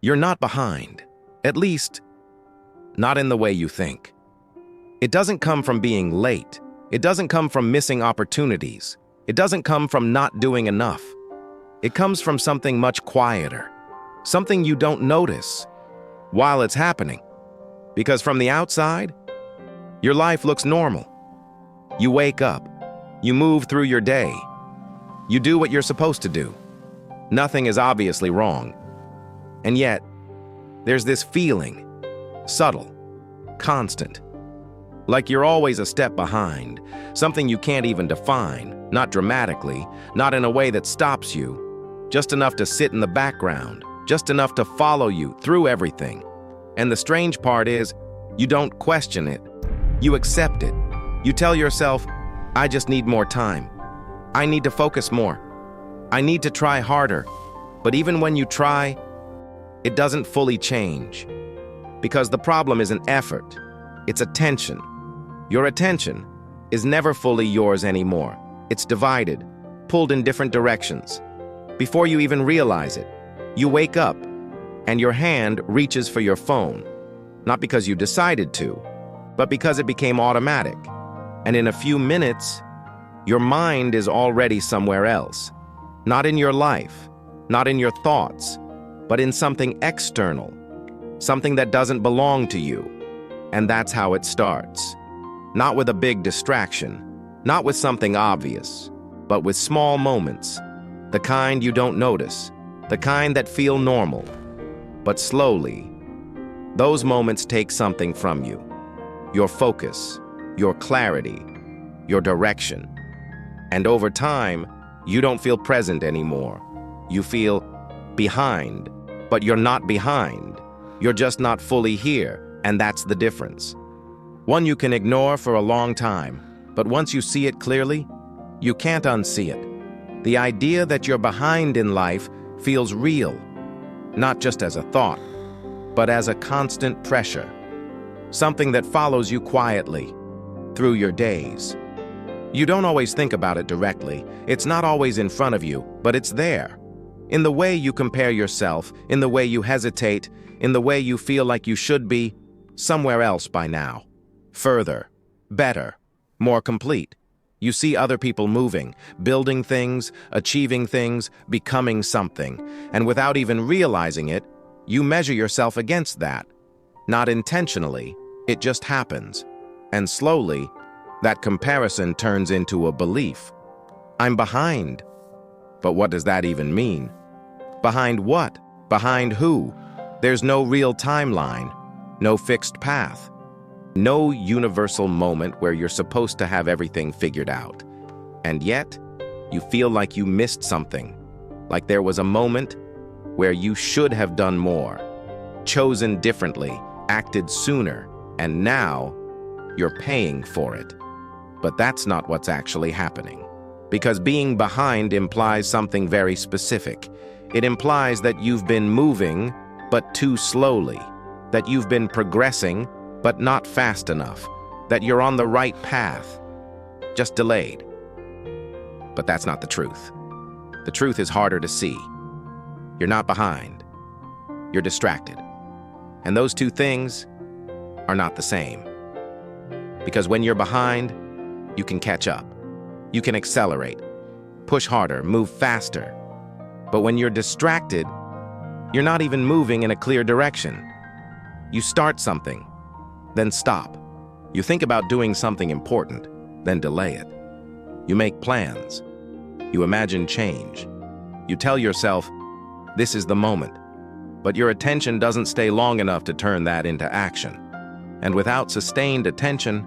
You're not behind. At least, not in the way you think. It doesn't come from being late. It doesn't come from missing opportunities. It doesn't come from not doing enough. It comes from something much quieter, something you don't notice while it's happening. Because from the outside, your life looks normal. You wake up, you move through your day, you do what you're supposed to do. Nothing is obviously wrong. And yet, there's this feeling, subtle, constant, like you're always a step behind, something you can't even define, not dramatically, not in a way that stops you, just enough to sit in the background, just enough to follow you through everything. And the strange part is, you don't question it. You accept it. You tell yourself, I just need more time. I need to focus more. I need to try harder. But even when you try, it doesn't fully change. Because the problem isn't effort, it's attention. Your attention is never fully yours anymore. It's divided, pulled in different directions. Before you even realize it, you wake up and your hand reaches for your phone, not because you decided to, but because it became automatic. And in a few minutes, your mind is already somewhere else. Not in your life, not in your thoughts, but in something external, something that doesn't belong to you. And that's how it starts. Not with a big distraction, not with something obvious, but with small moments, the kind you don't notice, the kind that feel normal. But slowly, those moments take something from you. Your focus, your clarity, your direction. And over time, you don't feel present anymore. You feel behind, but you're not behind. You're just not fully here, and that's the difference. One you can ignore for a long time, but once you see it clearly, you can't unsee it. The idea that you're behind in life feels real, not just as a thought, but as a constant pressure, something that follows you quietly through your days. You don't always think about it directly. It's not always in front of you, but it's there. In the way you compare yourself, in the way you hesitate, in the way you feel like you should be somewhere else by now. Further, better, more complete. You see other people moving, building things, achieving things, becoming something, and without even realizing it, you measure yourself against that. Not intentionally, it just happens. And slowly, that comparison turns into a belief. I'm behind. But what does that even mean? Behind what? Behind who? There's no real timeline, no fixed path, no universal moment where you're supposed to have everything figured out. And yet, you feel like you missed something, like there was a moment where you should have done more, chosen differently, acted sooner, and now you're paying for it. But that's not what's actually happening. Because being behind implies something very specific. It implies that you've been moving, but too slowly, that you've been progressing, but not fast enough, that you're on the right path, just delayed. But that's not the truth. The truth is harder to see. You're not behind. You're distracted. And those two things are not the same. Because when you're behind, you can catch up. You can accelerate, push harder, move faster. But when you're distracted, you're not even moving in a clear direction. You start something, then stop. You think about doing something important, then delay it. You make plans. You imagine change. You tell yourself, this is the moment. But your attention doesn't stay long enough to turn that into action. And without sustained attention,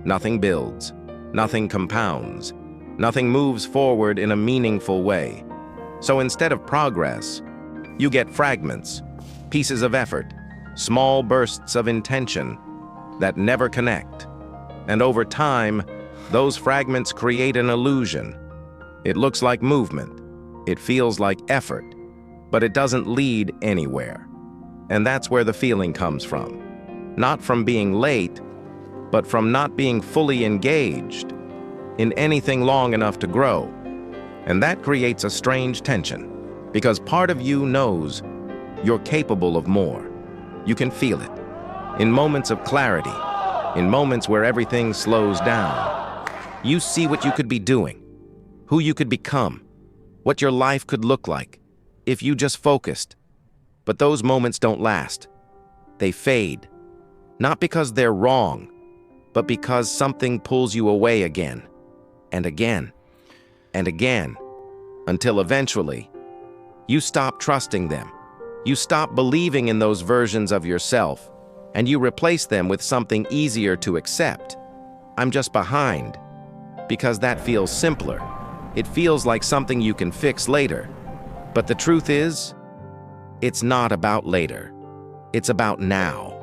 nothing builds, nothing compounds, nothing moves forward in a meaningful way. So instead of progress, you get fragments, pieces of effort, small bursts of intention that never connect. And over time, those fragments create an illusion. It looks like movement. It feels like effort, but it doesn't lead anywhere. And that's where the feeling comes from. Not from being late, but from not being fully engaged in anything long enough to grow. And that creates a strange tension, because part of you knows You're capable of more. You can feel it. In moments of clarity, in moments where everything slows down, you see what you could be doing, who you could become, what your life could look like if you just focused. But those moments don't last. They fade. Not because they're wrong, but because something pulls you away again, and again, and again, until eventually, you stop trusting them. You stop believing in those versions of yourself, and you replace them with something easier to accept. I'm just behind, because that feels simpler. It feels like something you can fix later. But the truth is, it's not about later. It's about now.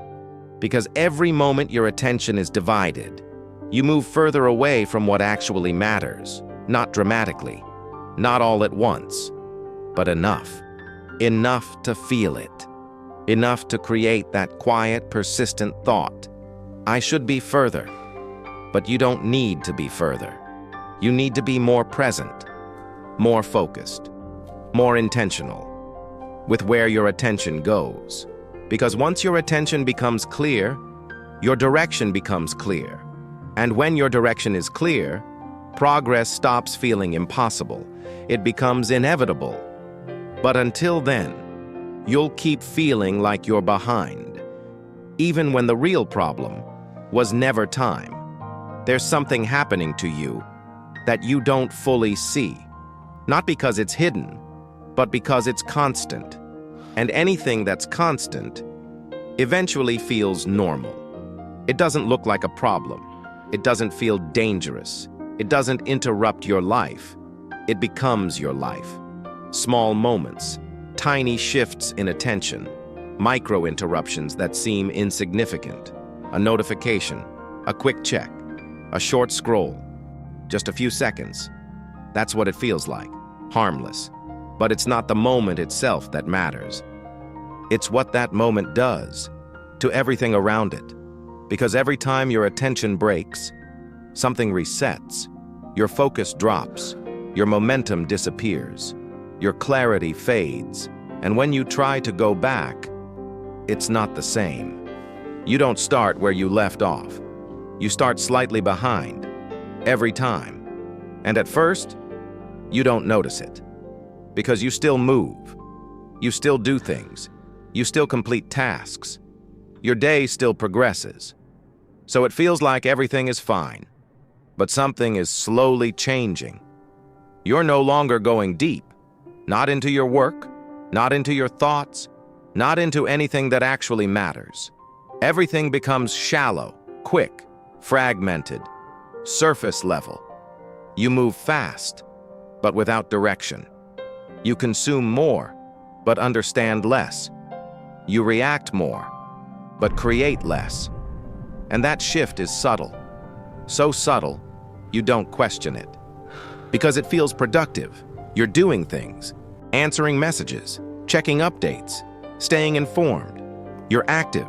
Because every moment your attention is divided, you move further away from what actually matters. Not dramatically, not all at once, but enough. Enough to feel it. Enough to create that quiet, persistent thought. I should be further. But you don't need to be further. You need to be more present, more focused, more intentional with where your attention goes. Because once your attention becomes clear, your direction becomes clear. And when your direction is clear, progress stops feeling impossible. It becomes inevitable. But until then, you'll keep feeling like you're behind, even when the real problem was never time. There's something happening to you that you don't fully see, not because it's hidden, but because it's constant. And anything that's constant eventually feels normal. It doesn't look like a problem. It doesn't feel dangerous. It doesn't interrupt your life. It becomes your life. Small moments, tiny shifts in attention, micro interruptions that seem insignificant, a notification, a quick check, a short scroll, just a few seconds. That's what it feels like, harmless. But it's not the moment itself that matters. It's what that moment does to everything around it. Because every time your attention breaks, something resets, your focus drops, your momentum disappears, your clarity fades, and when you try to go back, it's not the same. You don't start where you left off. You start slightly behind, every time. And at first, you don't notice it. Because you still move. You still do things. You still complete tasks. Your day still progresses. So it feels like everything is fine. But something is slowly changing. You're no longer going deep. Not into your work, not into your thoughts, not into anything that actually matters. Everything becomes shallow, quick, fragmented, surface level. You move fast, but without direction. You consume more, but understand less. You react more, but create less. And that shift is subtle. So subtle, you don't question it. Because it feels productive. You're doing things, answering messages, checking updates, staying informed. You're active,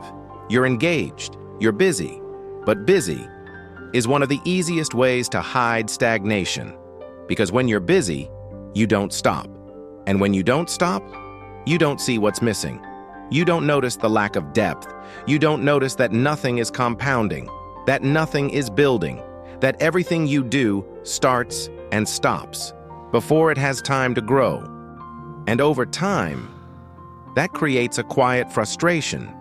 you're engaged, you're busy. But busy is one of the easiest ways to hide stagnation. Because when you're busy, you don't stop. And when you don't stop, you don't see what's missing. You don't notice the lack of depth. You don't notice that nothing is compounding, that nothing is building, that everything you do starts and stops before it has time to grow. And over time, that creates a quiet frustration.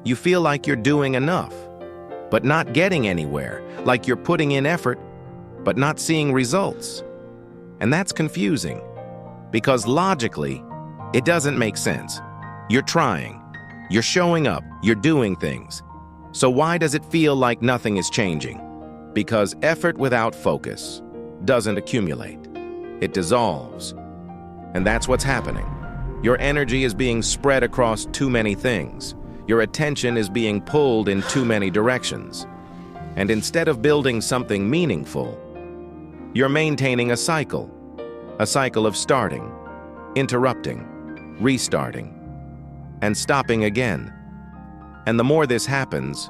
You feel like you're doing enough, but not getting anywhere, like you're putting in effort, but not seeing results. And that's confusing, because logically, it doesn't make sense. You're trying, you're showing up, you're doing things. So why does it feel like nothing is changing? Because effort without focus doesn't accumulate. It dissolves. And that's what's happening. Your energy is being spread across too many things. Your attention is being pulled in too many directions. And instead of building something meaningful, you're maintaining a cycle of starting, interrupting, restarting, and stopping again. And the more this happens,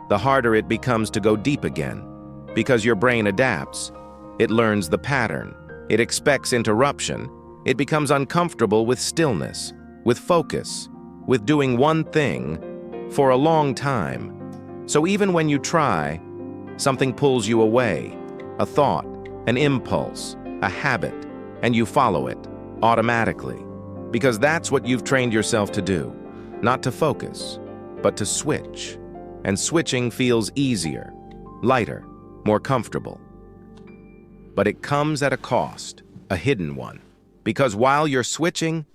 the harder it becomes to go deep again, because your brain adapts. It learns the pattern. It expects interruption. It becomes uncomfortable with stillness, with focus, with doing one thing for a long time. So even when you try, something pulls you away, a thought, an impulse, a habit, and you follow it automatically, because that's what you've trained yourself to do, not to focus, but to switch. And switching feels easier, lighter, more comfortable. But it comes at a cost, a hidden one, because while you're switching,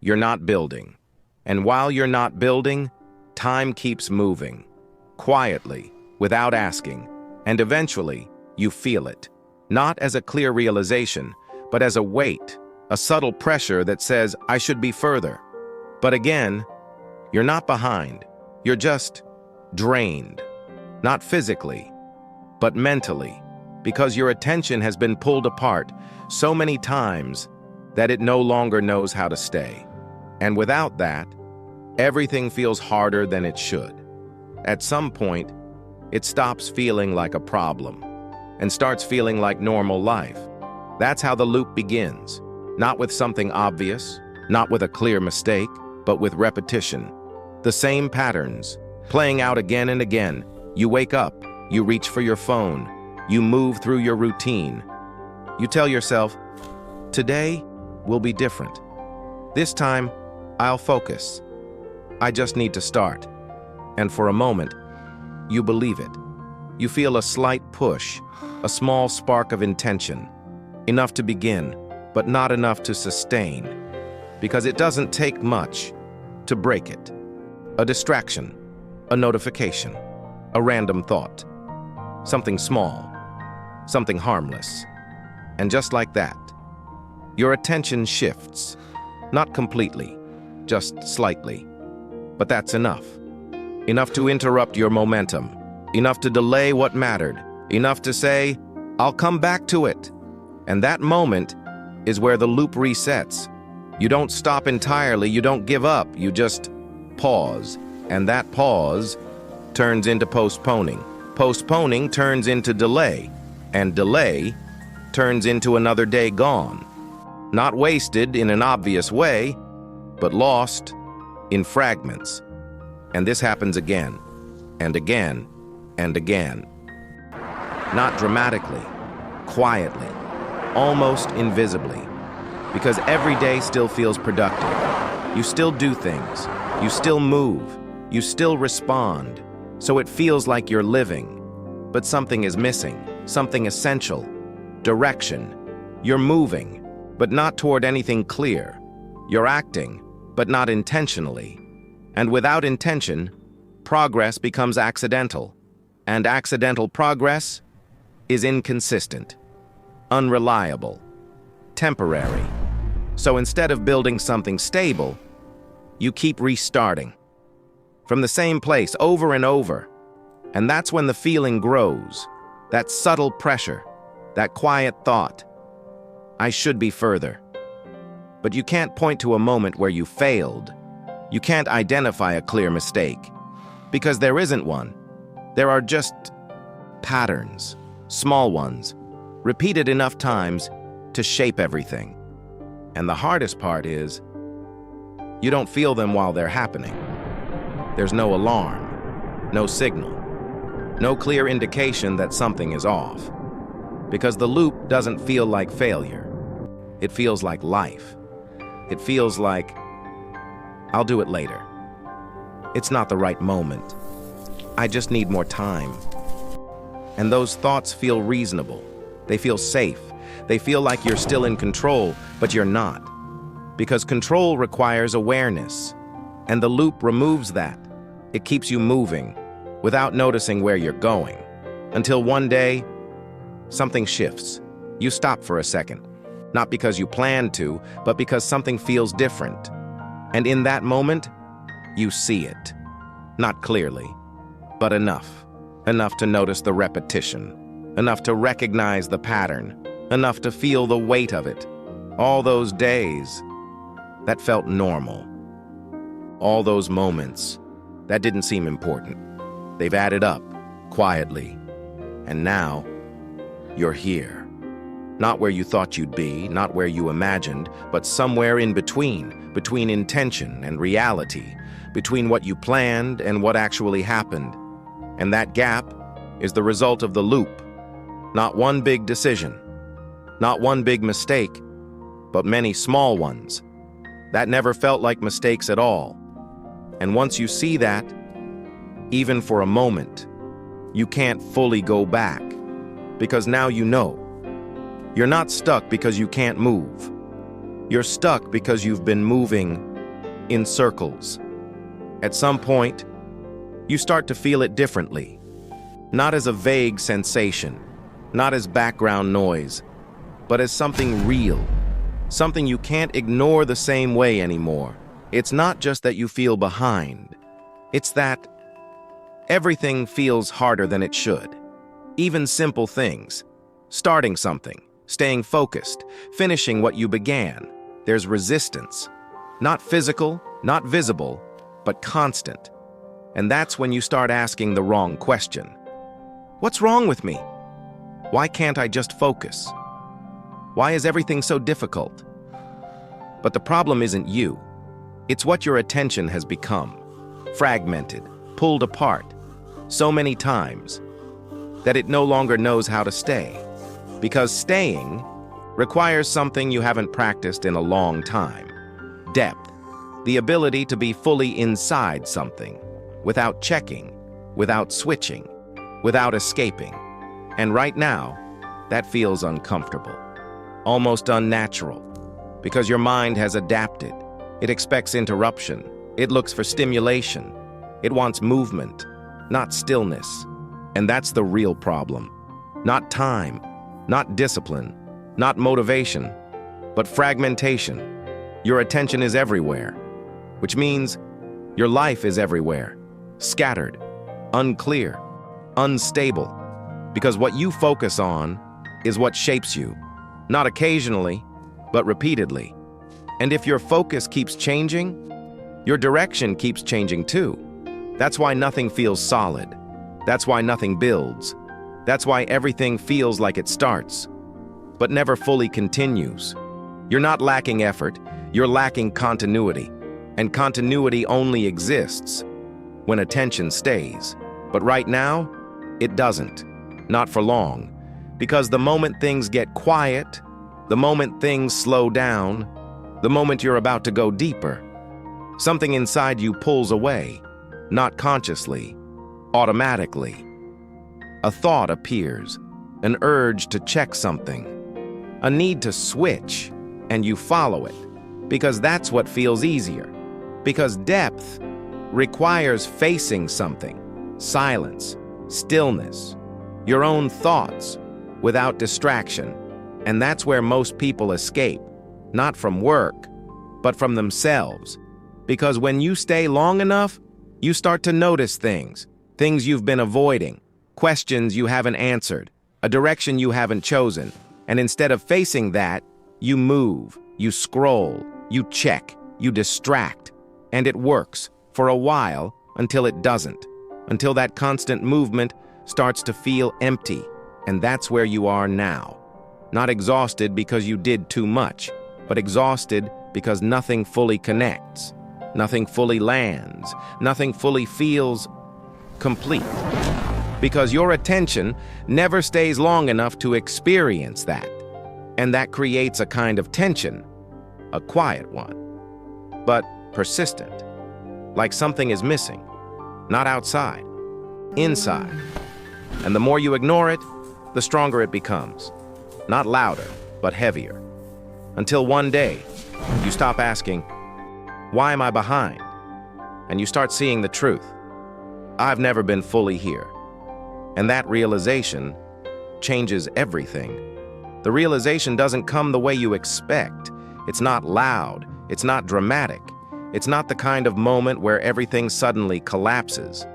you're not building. And while you're not building, time keeps moving, quietly, without asking, and eventually, you feel it, not as a clear realization, but as a weight, a subtle pressure that says, I should be further. But again, you're not behind, you're just drained, not physically, but mentally, because your attention has been pulled apart so many times that it no longer knows how to stay. And without that, everything feels harder than it should. At some point, it stops feeling like a problem and starts feeling like normal life. That's how the loop begins, not with something obvious, not with a clear mistake, but with repetition. The same patterns, playing out again and again. You wake up, you reach for your phone, you move through your routine. You tell yourself, today will be different. This time, I'll focus. I just need to start. And for a moment, you believe it. You feel a slight push, a small spark of intention, enough to begin, but not enough to sustain, because it doesn't take much to break it. A distraction, a notification, a random thought, something small, something harmless. And just like that, your attention shifts, not completely, just slightly. But that's enough. Enough to interrupt your momentum, enough to delay what mattered, enough to say, I'll come back to it. And that moment is where the loop resets. You don't stop entirely, you don't give up, you just pause. And that pause turns into postponing. Postponing turns into delay. And delay turns into another day gone. Not wasted in an obvious way, but lost in fragments. And this happens again, and again, and again. Not dramatically, quietly, almost invisibly, because every day still feels productive. You still do things, you still move, you still respond, so it feels like you're living. But something is missing, something essential, direction. You're moving, but not toward anything clear. You're acting, but not intentionally. And without intention, progress becomes accidental. And accidental progress is inconsistent, unreliable, temporary. So instead of building something stable, you keep restarting from the same place over and over. And that's when the feeling grows, that subtle pressure, that quiet thought, I should be further. But you can't point to a moment where you failed. You can't identify a clear mistake, because there isn't one. There are just patterns, small ones, repeated enough times to shape everything. And the hardest part is, you don't feel them while they're happening. There's no alarm, no signal, no clear indication that something is off. Because the loop doesn't feel like failure. It feels like life. It feels like, I'll do it later. It's not the right moment. I just need more time. And those thoughts feel reasonable. They feel safe. They feel like you're still in control, but you're not. Because control requires awareness. And the loop removes that. It keeps you moving without noticing where you're going. Until one day, something shifts. You stop for a second. Not because you planned to, but because something feels different. And in that moment, you see it. Not clearly, but enough. Enough to notice the repetition. Enough to recognize the pattern. Enough to feel the weight of it. All those days, that felt normal. All those moments, that didn't seem important. They've added up, quietly. And now, you're here. Not where you thought you'd be, not where you imagined, but somewhere in between intention and reality, between what you planned and what actually happened. And that gap is the result of the loop. Not one big decision, not one big mistake, but many small ones that never felt like mistakes at all. And once you see that, even for a moment, you can't fully go back, because now you know. You're not stuck because you can't move. You're stuck because you've been moving in circles. At some point, you start to feel it differently. Not as a vague sensation, not as background noise, but as something real, something you can't ignore the same way anymore. It's not just that you feel behind. It's that everything feels harder than it should. Even simple things. Starting something, staying focused, finishing what you began. There's resistance. Not physical, not visible, but constant. And that's when you start asking the wrong question. What's wrong with me? Why can't I just focus? Why is everything so difficult? But the problem isn't you. It's what your attention has become. Fragmented, pulled apart, so many times that it no longer knows how to stay. Because staying requires something you haven't practiced in a long time. Depth, the ability to be fully inside something, without checking, without switching, without escaping. And right now, that feels uncomfortable, almost unnatural, because your mind has adapted. It expects interruption. It looks for stimulation. It wants movement, not stillness. And that's the real problem. Not time, not discipline, not motivation, but fragmentation. Your attention is everywhere, which means your life is everywhere, scattered, unclear, unstable, because what you focus on is what shapes you, not occasionally, but repeatedly. And if your focus keeps changing, your direction keeps changing too. That's why nothing feels solid. That's why nothing builds. That's why everything feels like it starts, but never fully continues. You're not lacking effort, you're lacking continuity. And continuity only exists when attention stays. But right now, it doesn't. Not for long. Because the moment things get quiet, the moment things slow down, the moment you're about to go deeper, something inside you pulls away, not consciously, automatically. A thought appears, an urge to check something, a need to switch, and you follow it, because that's what feels easier. Because depth requires facing something, silence, stillness, your own thoughts, without distraction. And that's where most people escape, not from work, but from themselves. Because when you stay long enough, you start to notice things you've been avoiding, questions you haven't answered, a direction you haven't chosen. And instead of facing that, you move, you scroll, you check, you distract. And it works for a while until it doesn't, until that constant movement starts to feel empty. And that's where you are now. Not exhausted because you did too much, but exhausted because nothing fully connects, nothing fully lands, nothing fully feels complete. Because your attention never stays long enough to experience that. And that creates a kind of tension, a quiet one, but persistent, like something is missing, not outside, inside. And the more you ignore it, the stronger it becomes. Not louder, but heavier. Until one day, you stop asking, why am I behind? And you start seeing the truth. I've never been fully here. And that realization changes everything. The realization doesn't come the way you expect. It's not loud. It's not dramatic. It's not the kind of moment where everything suddenly collapses.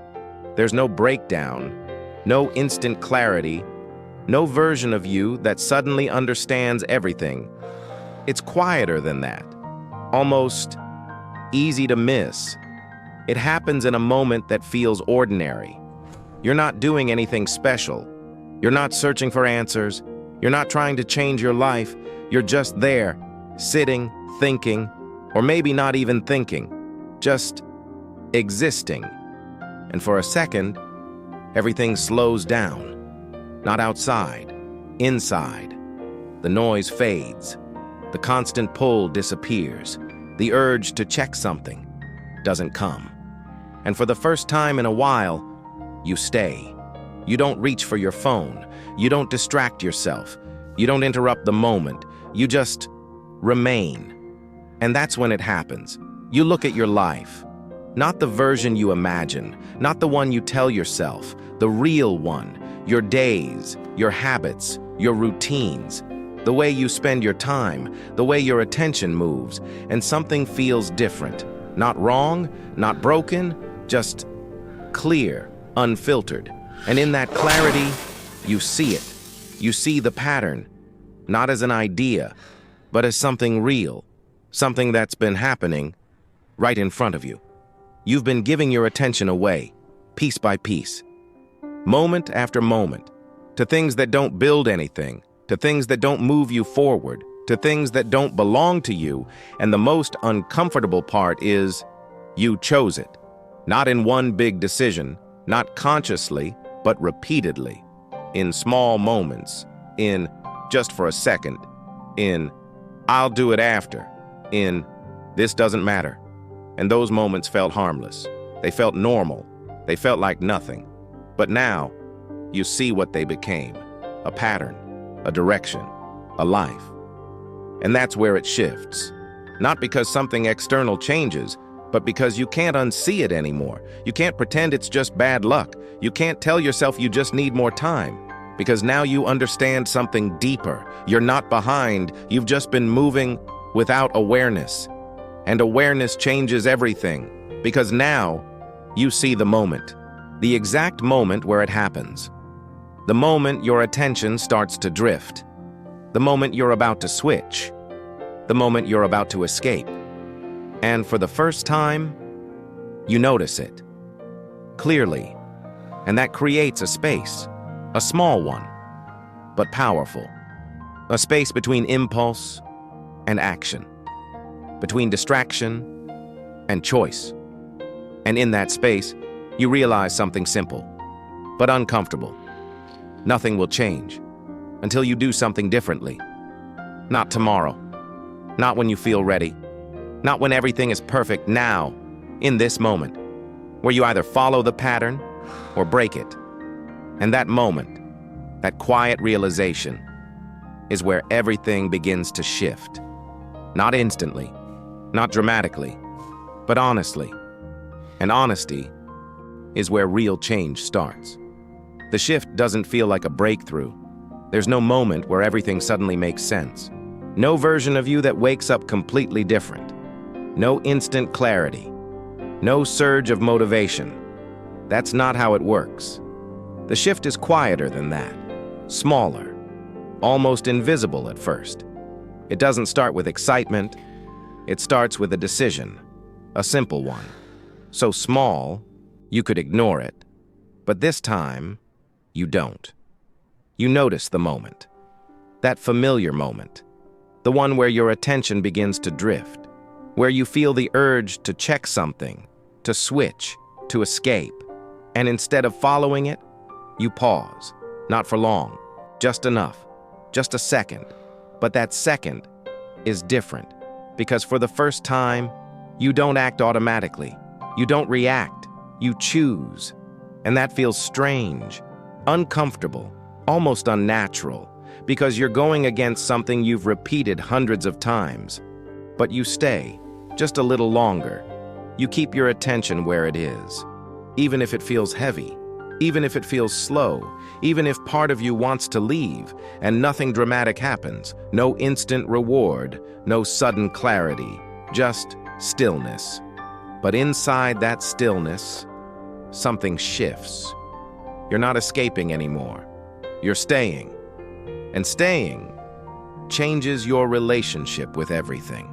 There's no breakdown, no instant clarity, no version of you that suddenly understands everything. It's quieter than that, almost easy to miss. It happens in a moment that feels ordinary. You're not doing anything special. You're not searching for answers. You're not trying to change your life. You're just there, sitting, thinking, or maybe not even thinking, just existing. And for a second, everything slows down. Not outside, inside. The noise fades. The constant pull disappears. The urge to check something doesn't come. And for the first time in a while, you stay. You don't reach for your phone. You don't distract yourself. You don't interrupt the moment. You just remain. And that's when it happens. You look at your life. Not the version you imagine, not the one you tell yourself, the real one. Your days, your habits, your routines, the way you spend your time, the way your attention moves, and something feels different. Not wrong, not broken, just clear, unfiltered. And in that clarity, you see it. You see the pattern, not as an idea, but as something real, something that's been happening right in front of you. You've been giving your attention away, piece by piece, moment after moment, to things that don't build anything, to things that don't move you forward, to things that don't belong to you. And the most uncomfortable part is you chose it. Not in one big decision, not consciously, but repeatedly, in small moments, in just for a second, in I'll do it after, in this doesn't matter. And those moments felt harmless. They felt normal. They felt like nothing. But now, you see what they became: a pattern, a direction, a life. And that's where it shifts. Not because something external changes, but because you can't unsee it anymore. You can't pretend it's just bad luck. You can't tell yourself you just need more time. Because now you understand something deeper. You're not behind. You've just been moving without awareness. And awareness changes everything. Because now, you see the moment. The exact moment where it happens. The moment your attention starts to drift. The moment you're about to switch. The moment you're about to escape. And for the first time, you notice it clearly. And that creates a space, a small one, but powerful. A space between impulse and action, between distraction and choice. And in that space, you realize something simple, but uncomfortable. Nothing will change until you do something differently. Not tomorrow, not when you feel ready, not when everything is perfect. Now, in this moment, where you either follow the pattern or break it. And that moment, that quiet realization, is where everything begins to shift. Not instantly, not dramatically, but honestly. And honesty is where real change starts. The shift doesn't feel like a breakthrough. There's no moment where everything suddenly makes sense. No version of you that wakes up completely different. No instant clarity. No surge of motivation. That's not how it works. The shift is quieter than that. Smaller. Almost invisible at first. It doesn't start with excitement. It starts with a decision. A simple one. So small, you could ignore it. But this time, you don't. You notice the moment. That familiar moment. The one where your attention begins to drift. Where you feel the urge to check something, to switch, to escape. And instead of following it, you pause. Not for long. Just enough. Just a second. But that second is different. Because for the first time, you don't act automatically. You don't react. You choose. And that feels strange, uncomfortable, almost unnatural, because you're going against something you've repeated hundreds of times. But you stay, just a little longer. You keep your attention where it is, even if it feels heavy, even if it feels slow, even if part of you wants to leave, and nothing dramatic happens, no instant reward, no sudden clarity, just stillness. But inside that stillness, something shifts. You're not escaping anymore. You're staying. And staying changes your relationship with everything.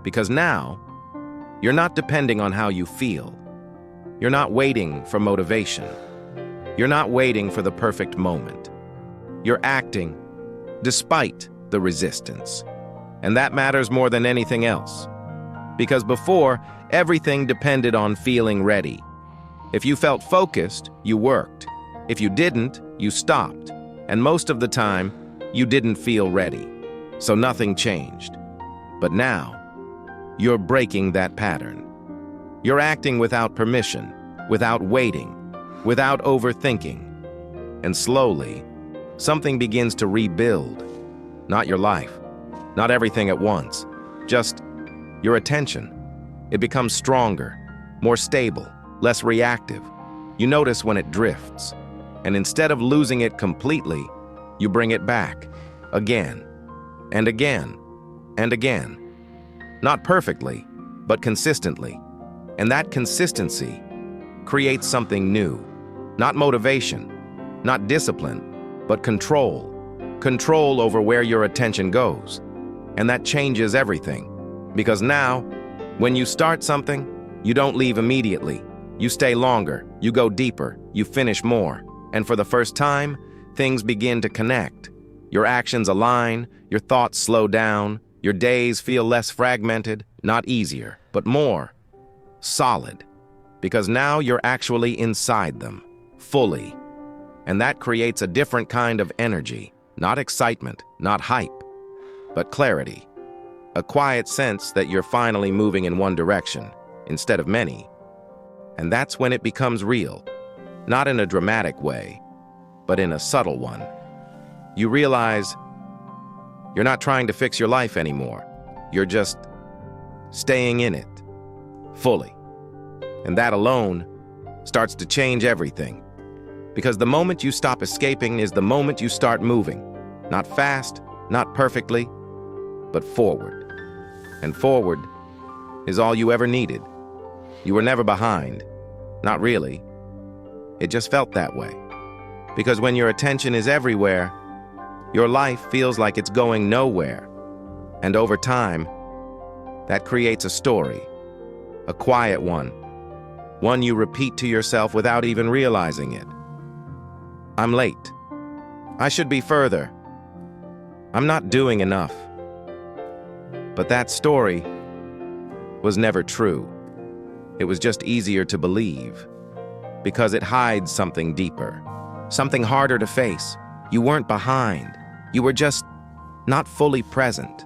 Because now, you're not depending on how you feel. You're not waiting for motivation. You're not waiting for the perfect moment. You're acting despite the resistance. And that matters more than anything else. Because before, everything depended on feeling ready. If you felt focused, you worked. If you didn't, you stopped. And most of the time, you didn't feel ready. So nothing changed. But now, you're breaking that pattern. You're acting without permission, without waiting, without overthinking. And slowly, something begins to rebuild. Not your life, not everything at once, just your attention. It becomes stronger, more stable, less reactive. You notice when it drifts. And instead of losing it completely, you bring it back, again, and again, and again. Not perfectly, but consistently. And that consistency creates something new. Not motivation, not discipline, but control. Control over where your attention goes. And that changes everything. Because now, when you start something, you don't leave immediately. You stay longer, you go deeper, you finish more. And for the first time, things begin to connect. Your actions align, your thoughts slow down, your days feel less fragmented, not easier, but more solid. Because now you're actually inside them, fully. And that creates a different kind of energy, not excitement, not hype, but clarity. A quiet sense that you're finally moving in one direction, instead of many. And that's when it becomes real. Not in a dramatic way, but in a subtle one. You realize you're not trying to fix your life anymore. You're just staying in it, fully. And that alone starts to change everything. Because the moment you stop escaping is the moment you start moving. Not fast, not perfectly, but forward. And forward is all you ever needed. You were never behind. Not really. It just felt that way. Because when your attention is everywhere, your life feels like it's going nowhere. And over time, that creates a story, a quiet one you repeat to yourself without even realizing it. I'm late. I should be further. I'm not doing enough. But that story was never true. It was just easier to believe. Because it hides something deeper, something harder to face. You weren't behind. You were just not fully present,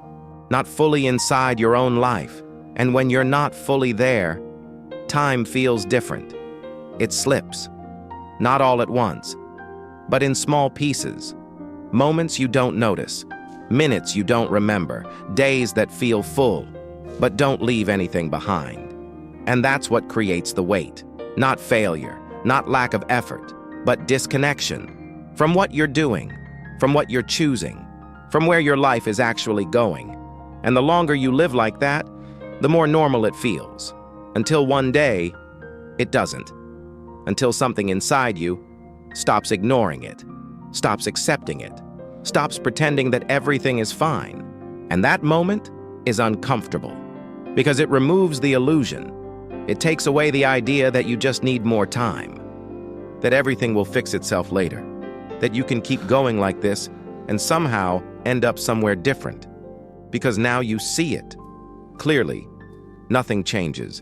not fully inside your own life. And when you're not fully there, time feels different. It slips, not all at once, but in small pieces. Moments you don't notice, minutes you don't remember, days that feel full, but don't leave anything behind. And that's what creates the weight, not failure. Not lack of effort, but disconnection from what you're doing, from what you're choosing, from where your life is actually going. And the longer you live like that, the more normal it feels. Until one day, it doesn't. Until something inside you stops ignoring it, stops accepting it, stops pretending that everything is fine. And that moment is uncomfortable because it removes the illusion. It takes away the idea that you just need more time, that everything will fix itself later, that you can keep going like this and somehow end up somewhere different. Because now you see it. Clearly, nothing changes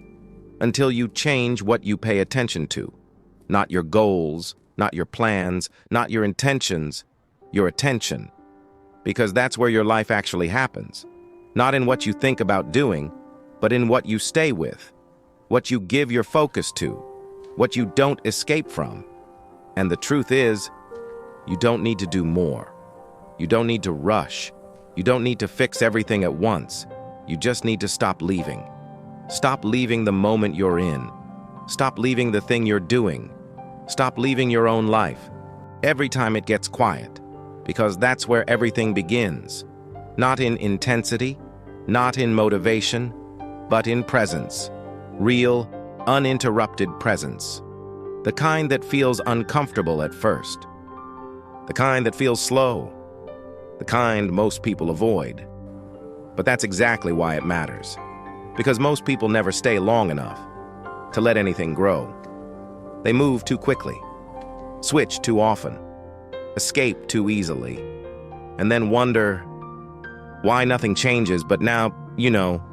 until you change what you pay attention to. Not your goals, not your plans, not your intentions, your attention. Because that's where your life actually happens. Not in what you think about doing, but in what you stay with. What you give your focus to, what you don't escape from. And the truth is, you don't need to do more. You don't need to rush. You don't need to fix everything at once. You just need to stop leaving. Stop leaving the moment you're in. Stop leaving the thing you're doing. Stop leaving your own life every time it gets quiet, because that's where everything begins. Not in intensity, not in motivation, but in presence. Real, uninterrupted presence. The kind that feels uncomfortable at first. The kind that feels slow. The kind most people avoid. But that's exactly why it matters. Because most people never stay long enough to let anything grow. They move too quickly, switch too often, escape too easily. and then wonder why nothing changes, but now you know.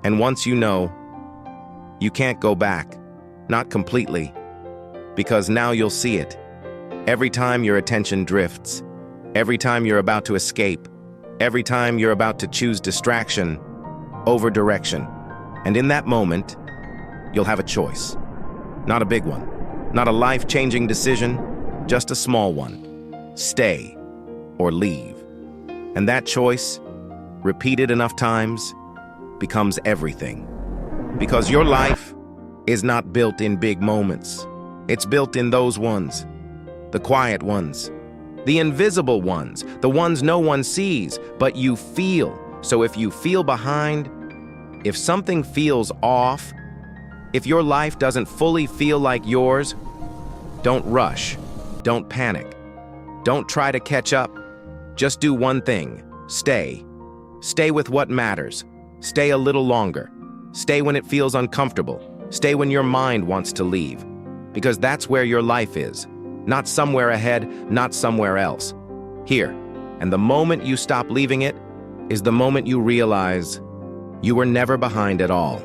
And once you know, you can't go back. Not completely. Because now you'll see it. Every time your attention drifts, every time you're about to escape, every time you're about to choose distraction over direction. And in that moment, you'll have a choice. Not a big one, not a life-changing decision, just a small one. Stay or leave. And that choice, repeated enough times, becomes everything. Because your life is not built in big moments. It's built in those ones, the quiet ones, the invisible ones, the ones no one sees, but you feel. So if you feel behind, if something feels off, if your life doesn't fully feel like yours, don't rush, don't panic, don't try to catch up. Just do one thing, stay. Stay with what matters. Stay a little longer. Stay when it feels uncomfortable. Stay when your mind wants to leave. Because that's where your life is. Not somewhere ahead, not somewhere else. Here. And the moment you stop leaving it is the moment you realize you were never behind at all.